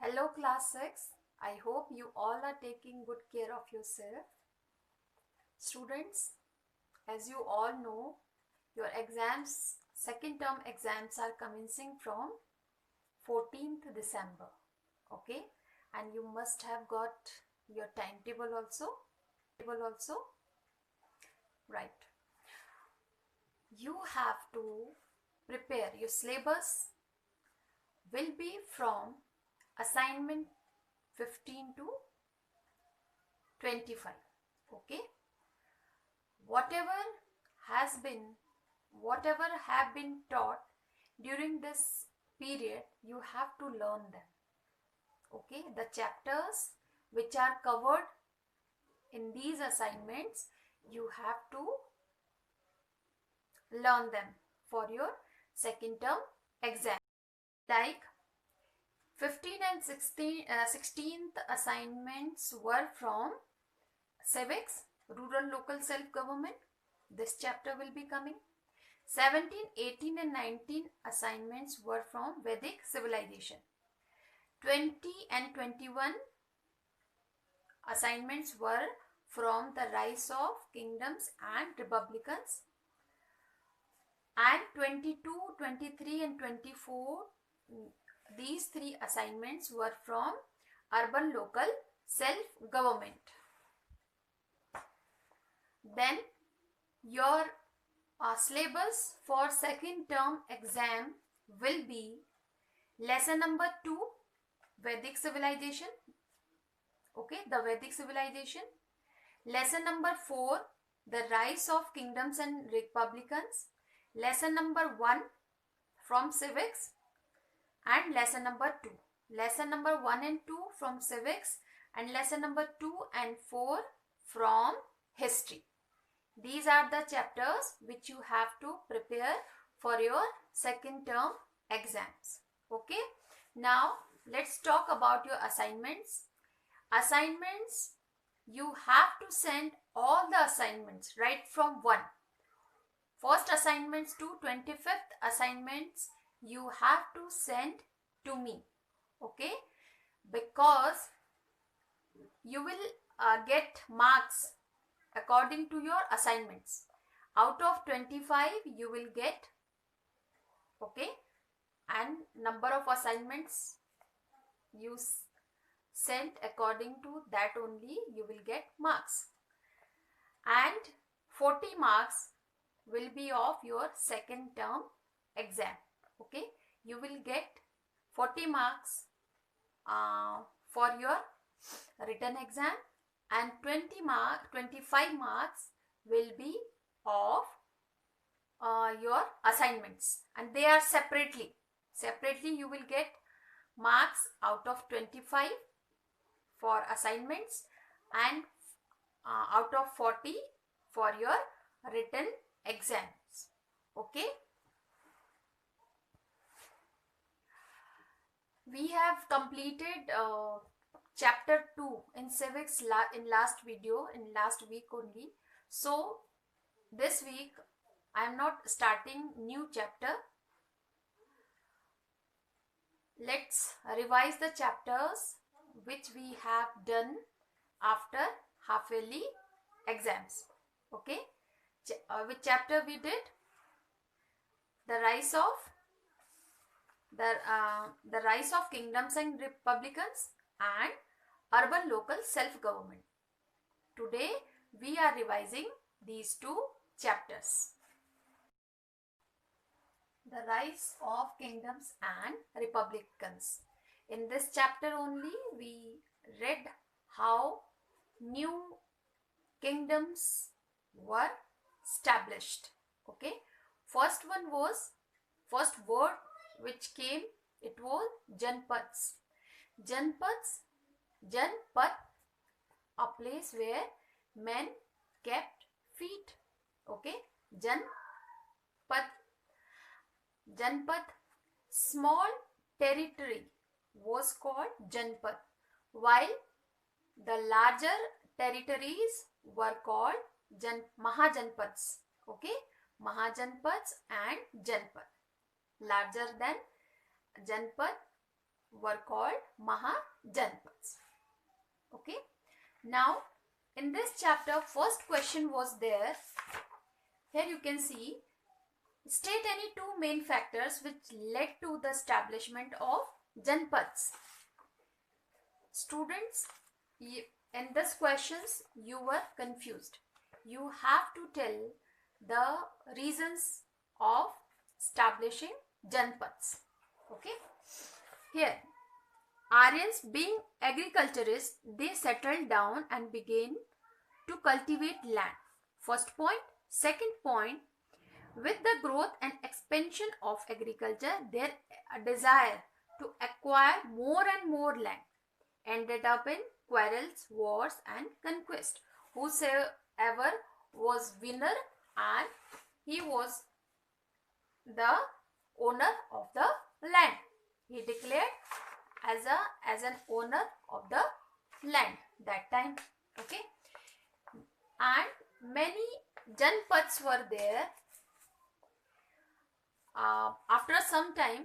Hello class 6. I hope you all are taking good care of yourself. Students, as you all know, your exams, second term exams are commencing from 14th December. Okay? And you must have got your timetable also. Right. You have to prepare. Your syllabus will be from assignment 15 to 25. Okay, whatever have been taught during this period, you have to learn them. Okay, the chapters which are covered in these assignments, you have to learn them for your second term exam. Like 15 and 16th assignments were from civics, rural local self-government. This chapter will be coming. 17, 18 and 19 assignments were from Vedic civilization. 20 and 21 assignments were from the rise of kingdoms and republicans. And 22, 23 and 24, these three assignments were from urban local self-government. Then your syllabus for second term exam will be lesson number 2, Vedic civilization. Okay, the Vedic civilization. Lesson number 4, the rise of kingdoms and republicans. Lesson number 1 from civics and lesson number 2. Lesson number 1 and 2 from civics and lesson number 2 and 4 from history. These are the chapters which you have to prepare for your second term exams. Okay. Now let's talk about your assignments. Assignments, you have to send all the assignments right from 1. First assignments to 25th assignments you have to send to me. Okay. Because you will get marks according to your assignments. Out of 25 you will get, okay, and number of assignments you sent, according to that only you will get marks. And 40 marks will be of your second term exam. Okay, you will get 40 marks for your written exam, and 25 marks will be of your assignments, and they are separately you will get marks out of 25 for assignments and out of 40 for your written exams. Okay, we have completed chapter 2 in civics in last week only. So this week I am not starting new chapter. Let's revise the chapters which we have done after half yearly exams. Okay, which chapter we did? The rise of kingdoms and republicans and urban local self-government. Today we are revising these two chapters. The rise of kingdoms and republicans. In this chapter only we read how new kingdoms were established. Okay, first word which came, it was Janpads. Janpad, a place where men kept feet. Okay, Janpad, small territory was called Janpad, while the larger territories were called Mahajanpads. Okay, Mahajanpads and Janpad. Larger than Janpad, were called Mahajanpads. Okay. Now, in this chapter, first question was there. Here you can see, state any two main factors which led to the establishment of Janpads. Students, in this questions you were confused. You have to tell the reasons of establishing Janpads. Okay. Here, Aryans being agriculturists, they settled down and began to cultivate land. First point. Second point, with the growth and expansion of agriculture, their desire to acquire more and more land ended up in quarrels, wars and conquest. Whosoever was winner, and he was the owner of the land. He declared as an owner of the land that time. Okay. And many Janpads were there. After some time,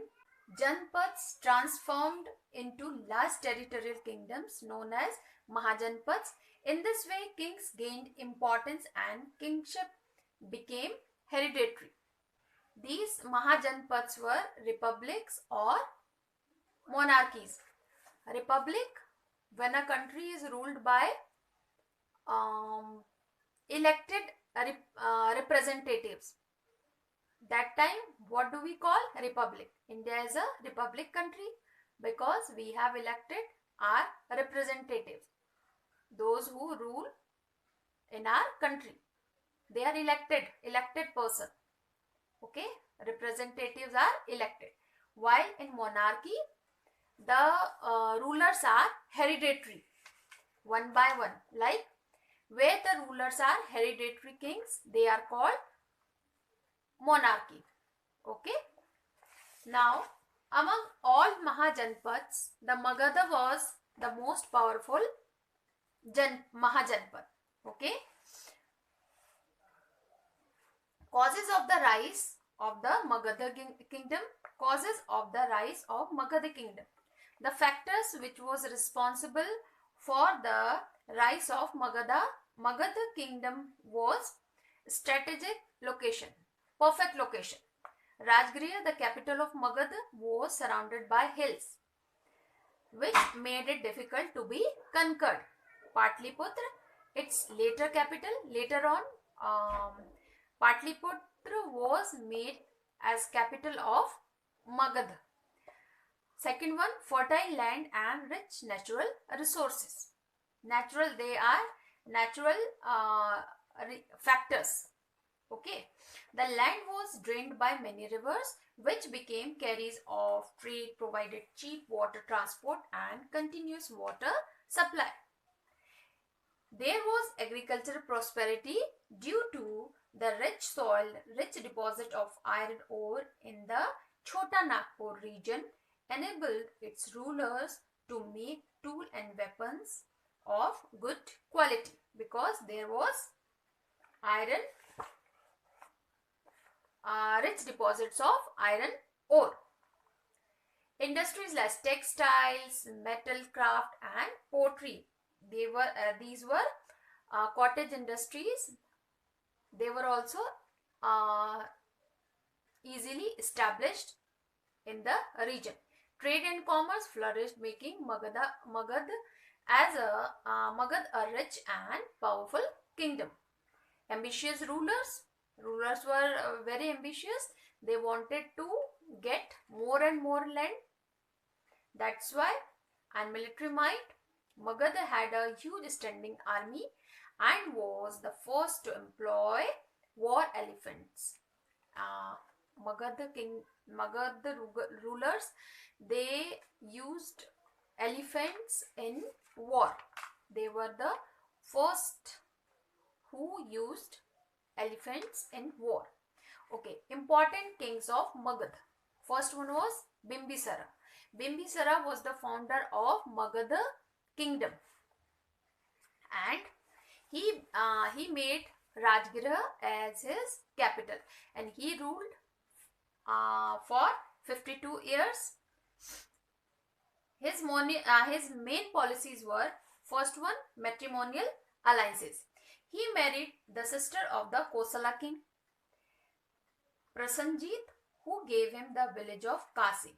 Janpads transformed into large territorial kingdoms known as Mahajanpads. In this way, kings gained importance and kingship became hereditary. These Mahajanpads were republics or monarchies. Republic, when a country is ruled by elected representatives. That time, what do we call republic? India is a republic country because we have elected our representatives. Those who rule in our country, they are elected person. Okay, representatives are elected. While in monarchy, the rulers are hereditary, one by one. Like where the rulers are hereditary kings, they are called monarchy. Okay. Now, among all Mahajanpads, the Magadha was the most powerful Mahajanpad. Okay. Causes of the rise of the Magadha kingdom. Causes of the rise of Magadha kingdom. The factors which was responsible for the rise of Magadha kingdom was strategic location, perfect location. Rajgriha, the capital of Magadha, was surrounded by hills, which made it difficult to be conquered. Patliputra, its later capital, later on, Patliputra was made as capital of Magadha. Second one, fertile land and rich natural resources. They are natural factors. Okay. The land was drained by many rivers, which became carriers of trade, provided cheap water transport and continuous water supply. There was agricultural prosperity due to the rich soil, rich deposit of iron ore in the Chota Nagpur region enabled its rulers to make tool and weapons of good quality because there was iron, rich deposits of iron ore. Industries like textiles, metal craft and pottery, these were cottage industries. They were also easily established in the region. Trade and commerce flourished, making Magad a rich and powerful kingdom. Ambitious rulers were very ambitious. They wanted to get more and more land. That's why, and military might, Magadha had a huge standing army and was the first to employ war elephants. Magadha rulers, they used elephants in war. They were the first who used elephants in war. Okay, important kings of Magadha. First one was Bimbisara. Bimbisara was the founder of Magadha kingdom, and he made Rajgriha as his capital, and he ruled for 52 years. His main policies were, first one, matrimonial alliances. He married the sister of the Kosala king, Prasenjit, who gave him the village of Kashi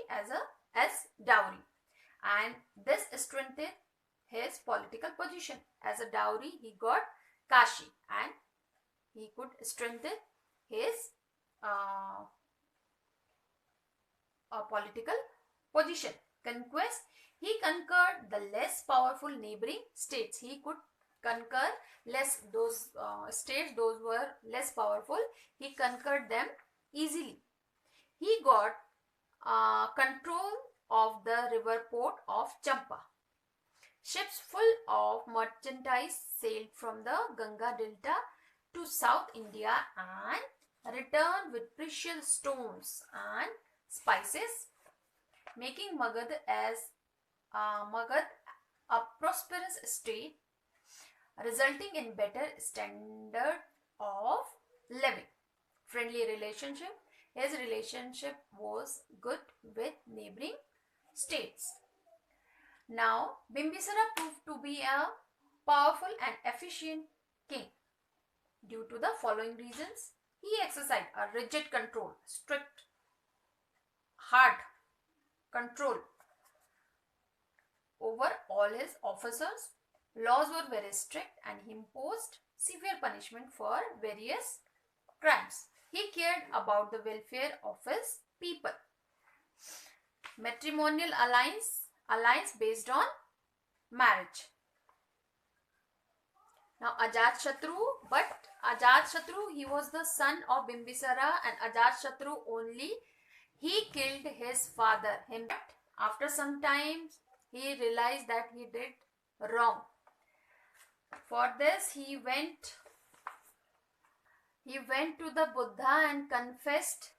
as dowry, and this strengthened his political position. As a dowry, he got Kashi, and he could strengthen his political position. Conquest. He conquered the less powerful neighboring states. He could conquer those states, those were less powerful. He conquered them easily. He got control of the river port of Champa. Ships full of merchandise sailed from the Ganga Delta to South India and returned with precious stones and spices, making Magad a prosperous state, resulting in better standard of living. Friendly relationship. His relationship was good with neighboring states. Now, Bimbisara proved to be a powerful and efficient king due to the following reasons. He exercised a rigid control, strict, hard control over all his officers. Laws were very strict and he imposed severe punishment for various crimes. He cared about the welfare of his people. Matrimonial alliance based on marriage. Now Ajatashatru, he was the son of Bimbisara, and Ajatashatru only, he killed his father. After some time, he realized that he did wrong. For this, he went to the Buddha and confessed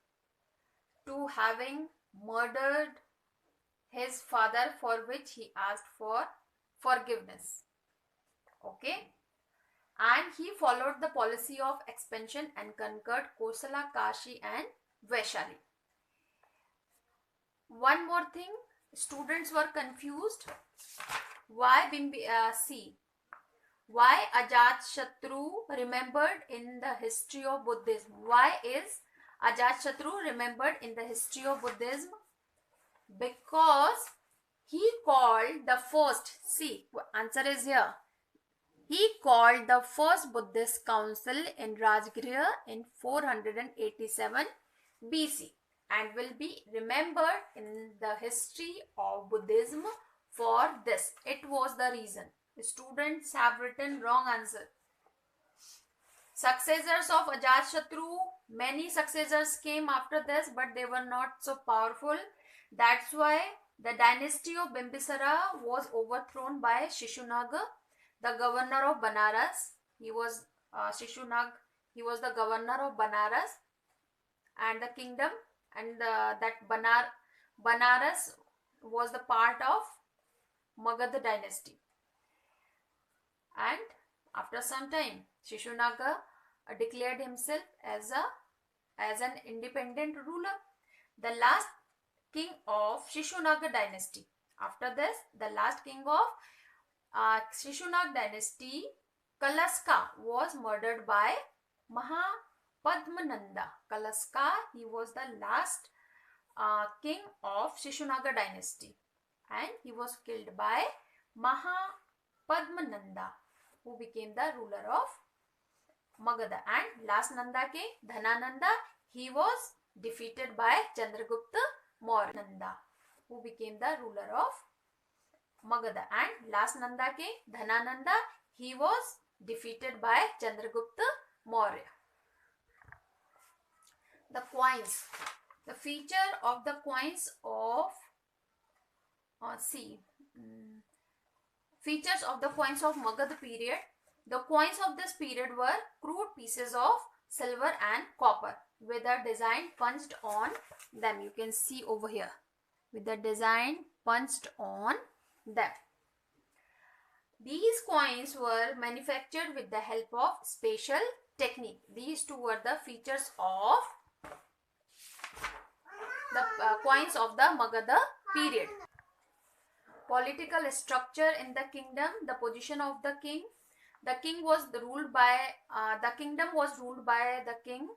to having murdered his father, for which he asked for forgiveness. Okay. And he followed the policy of expansion and conquered Kosala, Kashi and Vaishali. One more thing, students were confused. Why why Ajatashatru remembered in the history of Buddhism? Why is Ajatashatru remembered in the history of Buddhism? Because he called the first, answer is here. He called the first Buddhist council in Rajgriha in 487 BC and will be remembered in the history of Buddhism for this. It was the reason. Students have written wrong answer. Successors of Ajatashatru, many successors came after this, but they were not so powerful. That's why the dynasty of Bimbisara was overthrown by Shishunag, the governor of Banaras. He was Shishunag. He was the governor of Banaras and the kingdom, and that Banaras was the part of Magad dynasty. And after some time, Shishunag declared himself as an independent ruler, the last king of Shishunag dynasty. After this, the last king of Shishunag dynasty, Kalaska, was murdered by Mahapadmananda. Kalaska, he was the last king of Shishunag dynasty, and he was killed by Mahapadmananda, who became the ruler of Magadha. And last Nanda king, Dhanananda, he was defeated by Chandragupta Maurya, who became the ruler of Magadha. And last Nanda king, Dhanananda, he was defeated by Chandragupta Maurya. The coins. The feature of the coins of features of the coins of Magadha period. The coins of this period were crude pieces of silver and copper with a design punched on them. You can see over here with the design punched on them. These coins were manufactured with the help of special technique. These two were the features of the coins of the Magadha period. Political structure in the kingdom, the position of the king. The king was ruled by, the kingdom was ruled by the king.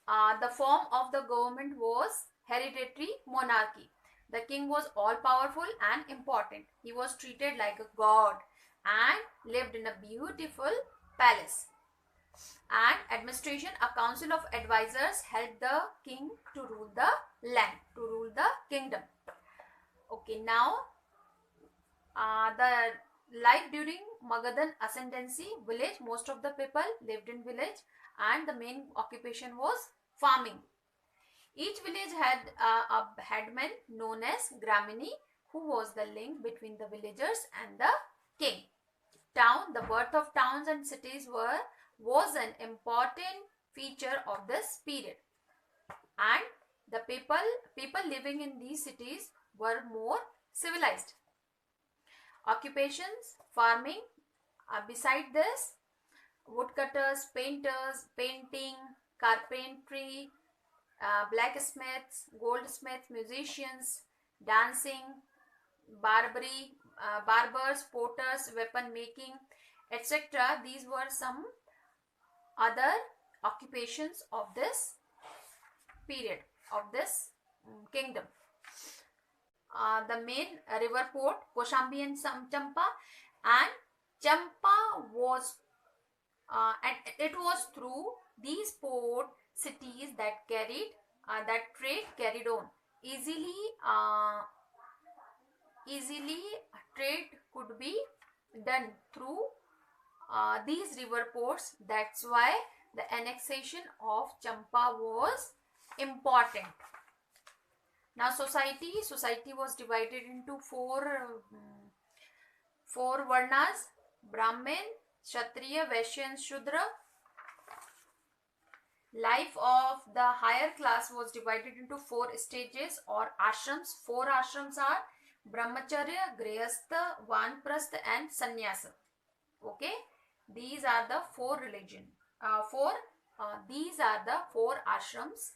The form of the government was hereditary monarchy. The king was all powerful and important. He was treated like a god and lived in a beautiful palace. And administration, a council of advisors helped the king to rule the land, to rule the kingdom. Okay, now the life during Magadhan ascendancy, village, most of the people lived in village and the main occupation was farming. Each village had a headman known as Gramini, who was the link between the villagers and the king. Town, the birth of towns and cities was an important feature of this period, and the people living in these cities were more civilized. Occupations, farming, beside this, woodcutters, painters, painting, carpentry, blacksmiths, goldsmiths, musicians, dancing, barbers, potters, weapon making, etc. These were some other occupations of this period, of this kingdom. The main river port, Koshambi and Champa, and Champa was, and it was through these port cities that trade carried on easily. Easily trade could be done through these river ports. That's why the annexation of Champa was important. Now society was divided into four varnas: Brahmin, Kshatriya, Vaishya and Shudra. Life of the higher class was divided into 4 stages or ashrams. 4 ashrams are Brahmacharya, Grihastha, Vanprastha and Sannyasa. Okay, these are the 4 religion. These are the 4 ashrams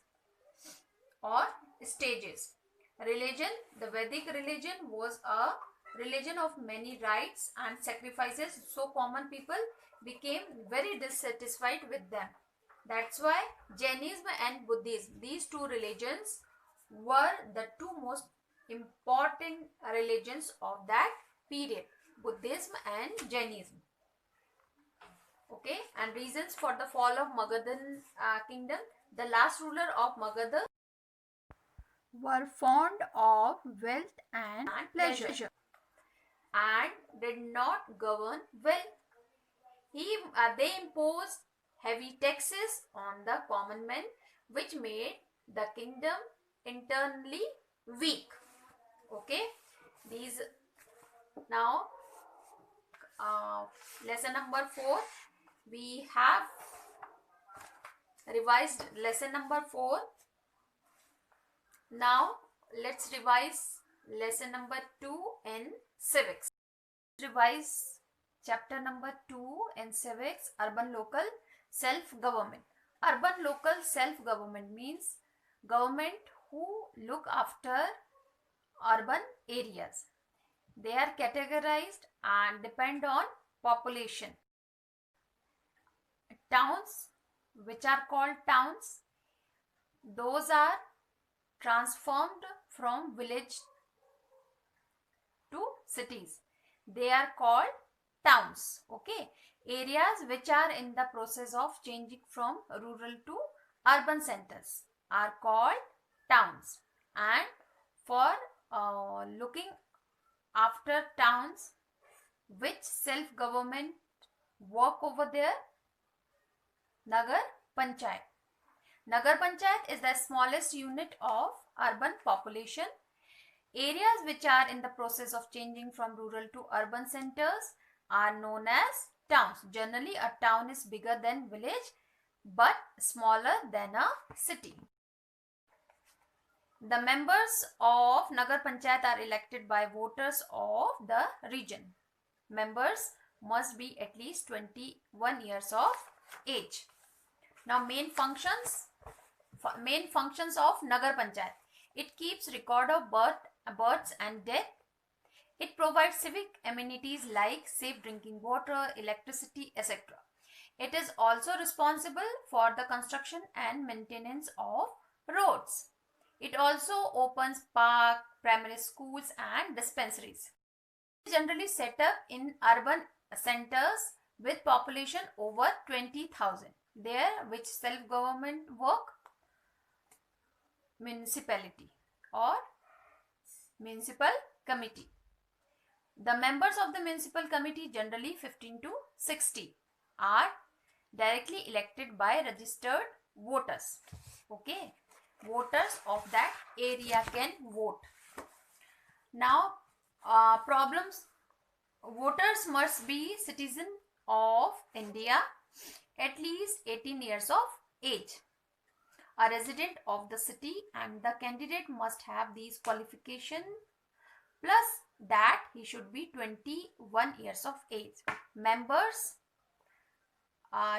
or stages. Religion, the Vedic religion was a religion of many rites and sacrifices, so common people became very dissatisfied with them. That's why Jainism and Buddhism, these 2 religions, were the 2 most important religions of that period, Buddhism and Jainism. Okay, and reasons for the fall of Magadhan kingdom. The last ruler of Magadha were fond of wealth and pleasure and did not govern well. They imposed heavy taxes on the common men, which made the kingdom internally weak. Okay, these now lesson number 4. We have revised lesson number 4. Now let's revise lesson number 2 in civics. Revise chapter number 2 in civics, urban local self-government. Urban local self-government means government who look after urban areas. They are categorized and depend on population. Towns, which are called towns, those are transformed from village to cities. They are called towns. Okay, areas which are in the process of changing from rural to urban centers are called towns. And for looking after towns, which self-government work over there? Nagar Panchayat. Nagar Panchayat is the smallest unit of urban population. Areas which are in the process of changing from rural to urban centers are known as towns. Generally, a town is bigger than village but smaller than a city. The members of Nagar Panchayat are elected by voters of the region. Members must be at least 21 years of age. Now main functions of Nagar Panchayat. It keeps record of births and death. It provides civic amenities like safe drinking water, electricity, etc. It is also responsible for the construction and maintenance of roads. It also opens park, primary schools and dispensaries. Generally set up in urban centers with population over 20,000. There which self-government work? Municipality or municipal committee. The members of the municipal committee, generally 15 to 60, are directly elected by registered voters. Okay, voters of that area can vote. Now, problems. Voters must be citizen of India, at least 18 years of age, a resident of the city, and the candidate must have these qualifications, plus that he should be 21 years of age. Members,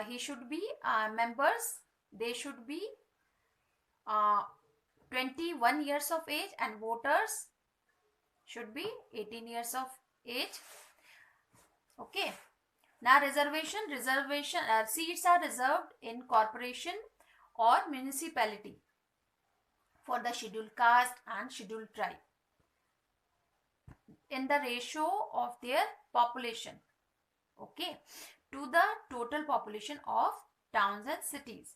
he should be members, they should be 21 years of age, and voters should be 18 years of age. Okay. Now reservation seats are reserved in corporation or municipality for the scheduled caste and scheduled tribe in the ratio of their population, okay, to the total population of towns and cities,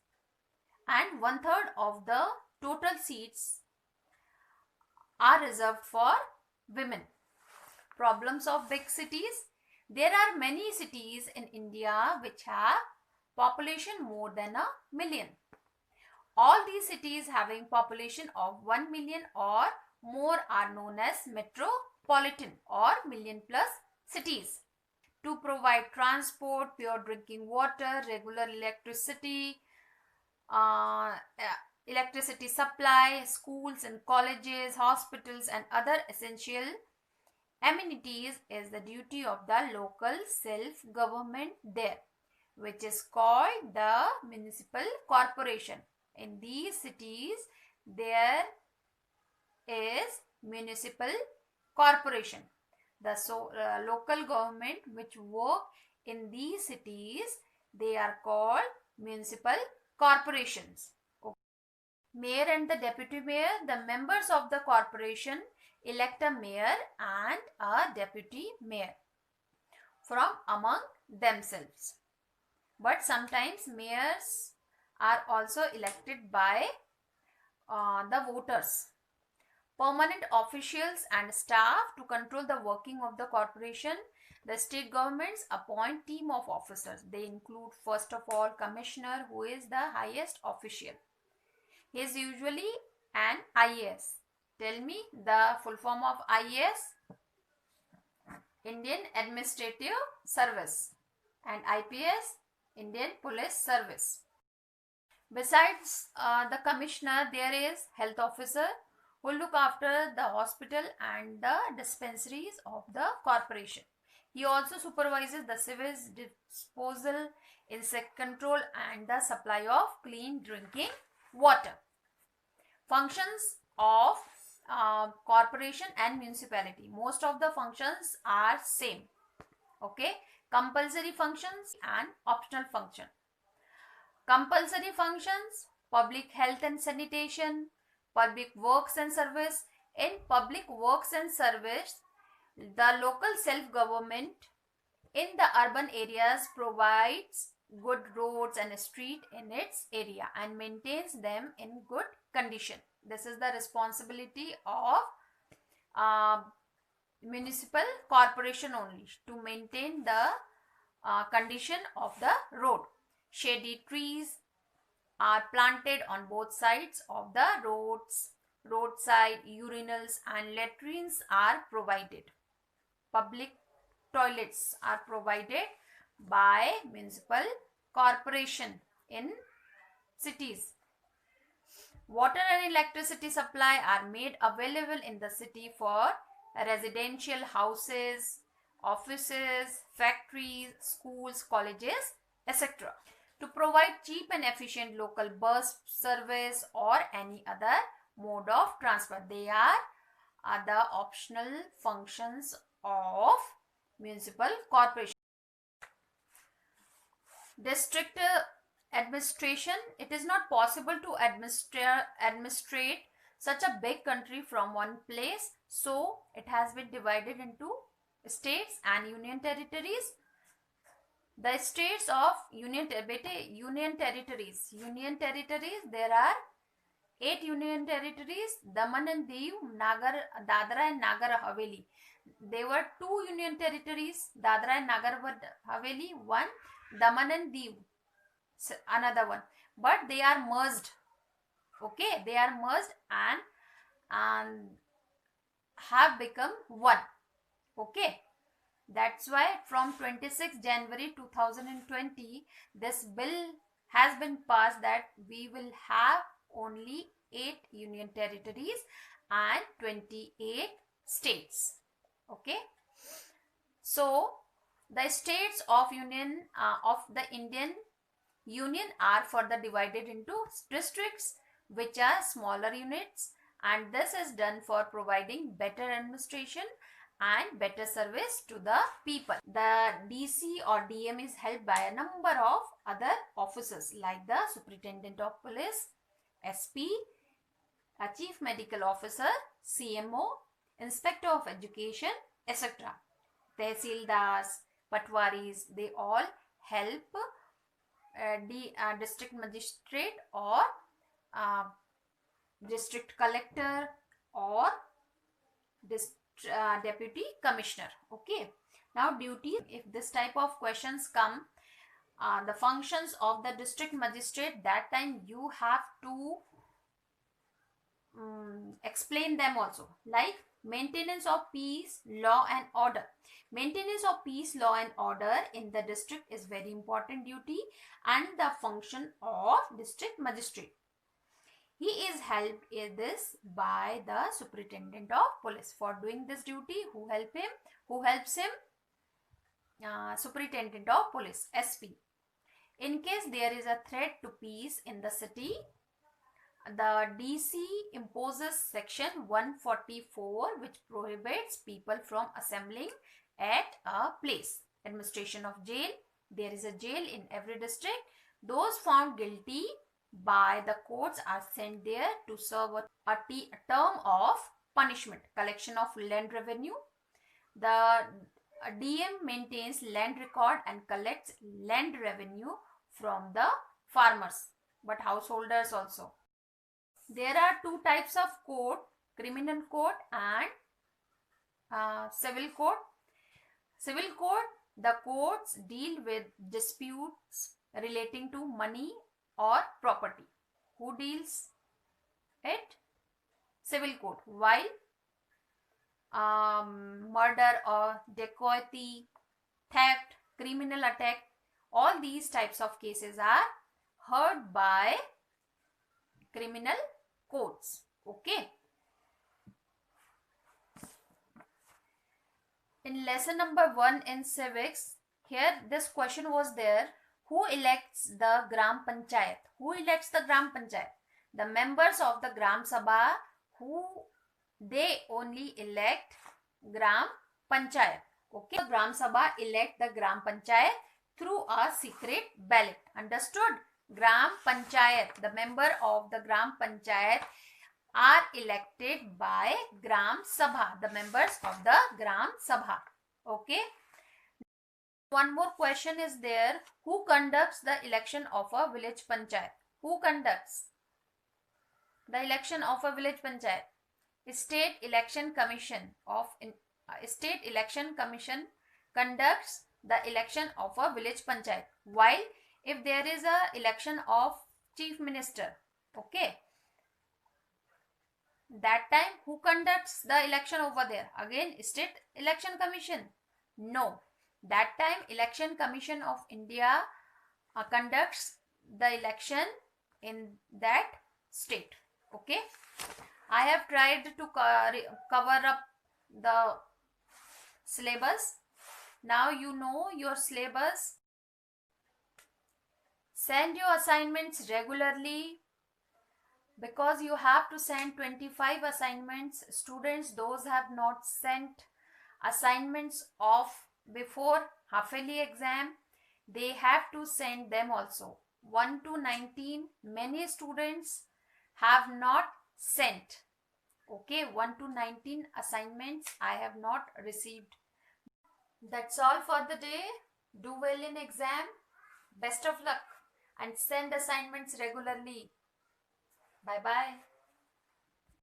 and 1/3 of the total seats are reserved for women. Problems of big cities. There are many cities in India which have population more than 1 million. All these cities having population of 1 million or more are known as metropolitan or million plus cities. To provide transport, pure drinking water, regular electricity, electricity supply, schools and colleges, hospitals and other essential amenities is the duty of the local self-government there, which is called the municipal corporation. In these cities, there is municipal corporation. The local government which work in these cities, they are called municipal corporations. Okay. Mayor and the deputy mayor, the members of the corporation elect a mayor and a deputy mayor from among themselves. But sometimes mayors are also elected by the voters. Permanent officials and staff to control the working of the corporation. The state governments appoint team of officers. They include first of all commissioner, who is the highest official. He is usually an IAS. Tell me the full form of IAS. Indian Administrative Service, and IPS, Indian Police Service. Besides the commissioner, there is health officer who look after the hospital and the dispensaries of the corporation. He also supervises the sewage disposal, insect control and the supply of clean drinking water. Functions of corporation and municipality. Most of the functions are same. Okay. Compulsory functions and optional function. Compulsory functions: public health and sanitation, public works and service. In public works and service, the local self-government in the urban areas provides good roads and street in its area and maintains them in good condition. This is the responsibility of municipal corporation only, to maintain the condition of the road. Shady trees are planted on both sides of the roads. Roadside urinals and latrines are provided. Public toilets are provided by municipal corporation in cities. Water and electricity supply are made available in the city for residential houses, offices, factories, schools, colleges, etc. To provide cheap and efficient local bus service or any other mode of transport. They are the optional functions of municipal corporation. District administration, it is not possible to administrate such a big country from one place, so it has been divided into states and union territories. The states of union territories, there are 8 union territories: Daman and Diu, Dadra and Nagar Haveli. There were 2 union territories, Dadra and Nagar Haveli, one Daman and Diu, another one, but they are merged. Okay, they are merged and have become one. Okay, that's why from 26 January 2020 this bill has been passed that we will have only 8 union territories and 28 states. Okay, so the states of the Indian Union are further divided into districts, which are smaller units, and this is done for providing better administration and better service to the people. The DC or DM is held by a number of other officers like the Superintendent of Police, SP, a Chief Medical Officer, CMO, Inspector of Education, etc. Tehsildars, Patwaris, they all help district magistrate or district collector or deputy commissioner. Okay, now duty, if this type of questions come, the functions of the district magistrate, that time you have to explain them also, like maintenance of peace, law and order. Maintenance of peace, law and order in the district is very important duty and the function of district magistrate. He is helped in this by the Superintendent of Police. For doing this duty, who helps him? Superintendent of Police, SP. In case there is a threat to peace in the city, the DC imposes section 144, which prohibits people from assembling at a place. Administration of jail, there is a jail in every district. Those found guilty by the courts are sent there to serve a term of punishment. Collection of land revenue, the DM maintains land record and collects land revenue from the farmers, but householders also. There are 2 types of code: criminal code and civil code. Civil code, the courts deal with disputes relating to money or property. Who deals it? Civil code. While murder or dacoity, theft, criminal attack, all these types of cases are heard by criminal courts. Okay. In lesson number 1 in civics, here this question was there: who elects the Gram Panchayat? Who elects the Gram Panchayat? The members of the Gram Sabha, who they only elect Gram Panchayat. Okay, the Gram Sabha elect the Gram Panchayat through a secret ballot. Understood? Gram Panchayat, the member of the Gram Panchayat are elected by Gram Sabha, the members of the Gram Sabha. Okay. One more question is there: who conducts the election of a village panchayat? Who conducts the election of a village panchayat? State Election Commission conducts the election of a village panchayat. While if there is a election of chief minister, okay, that time who conducts the election over there? Again, State Election Commission? No, that time Election Commission of India conducts the election in that state. Okay, I have tried to cover up the syllabus. Now you know your syllabus. Send your assignments regularly, because you have to send 25 assignments. Students, those have not sent assignments of before half yearly exam, they have to send them also. 1 to 19, many students have not sent. Okay, 1 to 19 assignments I have not received. That's all for the day. Do well in exam. Best of luck and send assignments regularly. Bye bye.